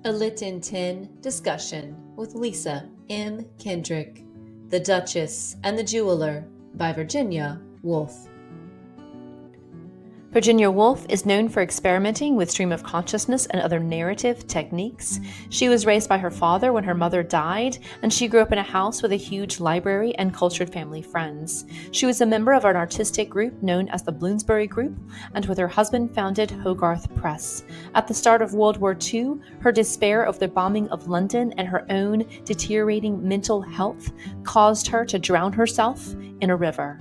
A Lit in 10 discussion with Lisa M. Kendrick, The Duchess and the Jeweler by Virginia Woolf. Virginia Woolf is known for experimenting with stream of consciousness and other narrative techniques. She was raised by her father when her mother died, and she grew up in a house with a huge library and cultured family friends. She was a member of an artistic group known as the Bloomsbury Group, and with her husband founded Hogarth Press. At the start of World War II, her despair of the bombing of London and her own deteriorating mental health caused her to drown herself in a river.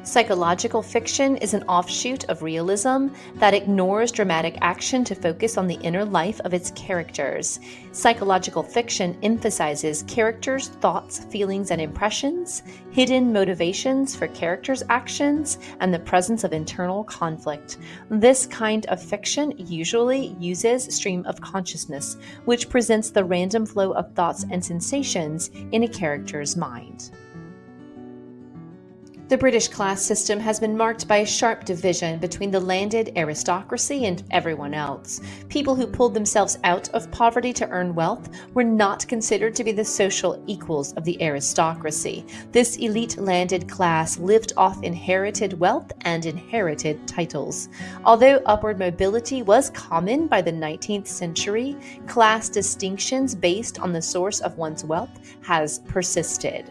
Psychological fiction is an offshoot of realism that ignores dramatic action to focus on the inner life of its characters. Psychological fiction emphasizes characters' thoughts, feelings, and impressions, hidden motivations for characters' actions, and the presence of internal conflict. This kind of fiction usually uses stream of consciousness, which presents the random flow of thoughts and sensations in a character's mind. The British class system has been marked by a sharp division between the landed aristocracy and everyone else. People who pulled themselves out of poverty to earn wealth were not considered to be the social equals of the aristocracy. This elite landed class lived off inherited wealth and inherited titles. Although upward mobility was common by the 19th century, class distinctions based on the source of one's wealth has persisted.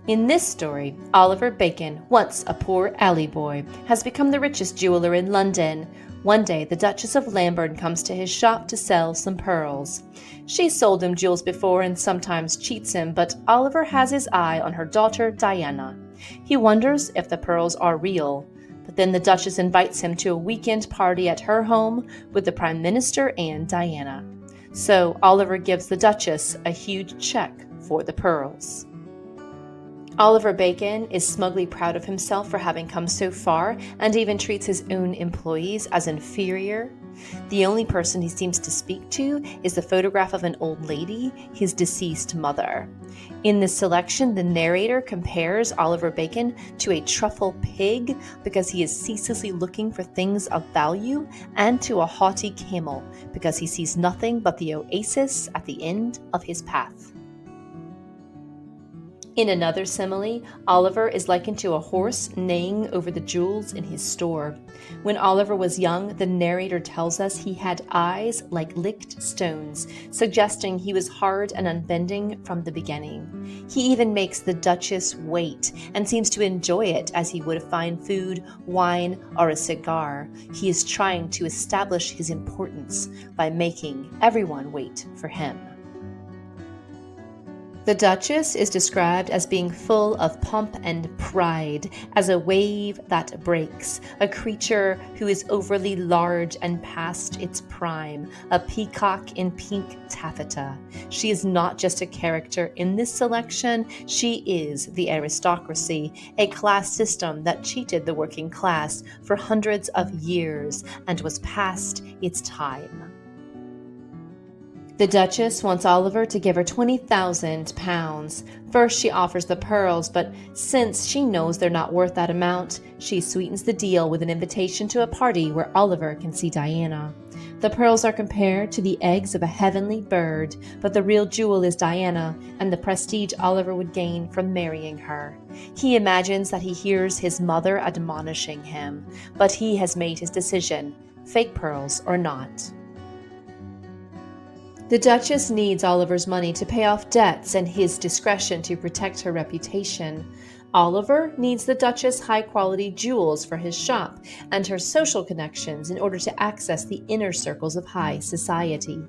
In this story, Oliver Bacon, once a poor alley boy, has become the richest jeweler in London. One day, the Duchess of Lambourne comes to his shop to sell some pearls. She's sold him jewels before and sometimes cheats him, but Oliver has his eye on her daughter, Diana. He wonders if the pearls are real. But then the Duchess invites him to a weekend party at her home with the Prime Minister and Diana. So Oliver gives the Duchess a huge check for the pearls. Oliver Bacon is smugly proud of himself for having come so far and even treats his own employees as inferior. The only person he seems to speak to is the photograph of an old lady, his deceased mother. In this selection, the narrator compares Oliver Bacon to a truffle pig because he is ceaselessly looking for things of value, and to a haughty camel because he sees nothing but the oasis at the end of his path. In another simile, Oliver is likened to a horse neighing over the jewels in his store. When Oliver was young, the narrator tells us he had eyes like licked stones, suggesting he was hard and unbending from the beginning. He even makes the Duchess wait and seems to enjoy it as he would fine food, wine, or a cigar. He is trying to establish his importance by making everyone wait for him. The Duchess is described as being full of pomp and pride, as a wave that breaks, a creature who is overly large and past its prime, a peacock in pink taffeta. She is not just a character in this selection, she is the aristocracy, a class system that cheated the working class for hundreds of years and was past its time. The Duchess wants Oliver to give her £20,000. First, she offers the pearls, but since she knows they're not worth that amount, she sweetens the deal with an invitation to a party where Oliver can see Diana. The pearls are compared to the eggs of a heavenly bird, but the real jewel is Diana and the prestige Oliver would gain from marrying her. He imagines that he hears his mother admonishing him, but he has made his decision, fake pearls or not. The Duchess needs Oliver's money to pay off debts and his discretion to protect her reputation. Oliver needs the Duchess' high-quality jewels for his shop and her social connections in order to access the inner circles of high society.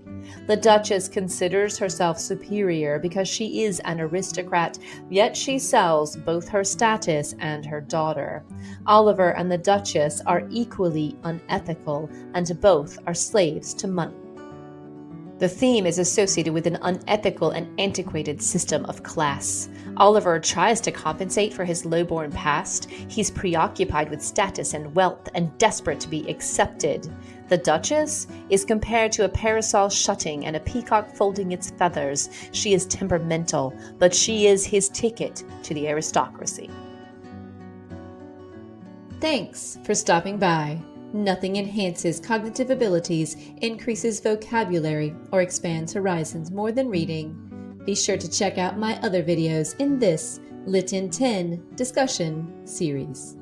The Duchess considers herself superior because she is an aristocrat, yet she sells both her status and her daughter. Oliver and the Duchess are equally unethical, and both are slaves to money. The theme is associated with an unethical and antiquated system of class. Oliver tries to compensate for his lowborn past. He's preoccupied with status and wealth and desperate to be accepted. The Duchess is compared to a parasol shutting and a peacock folding its feathers. She is temperamental, but she is his ticket to the aristocracy. Thanks for stopping by. Nothing enhances cognitive abilities, increases vocabulary, or expands horizons more than reading. Be sure to check out my other videos in this Lit in 10 discussion series.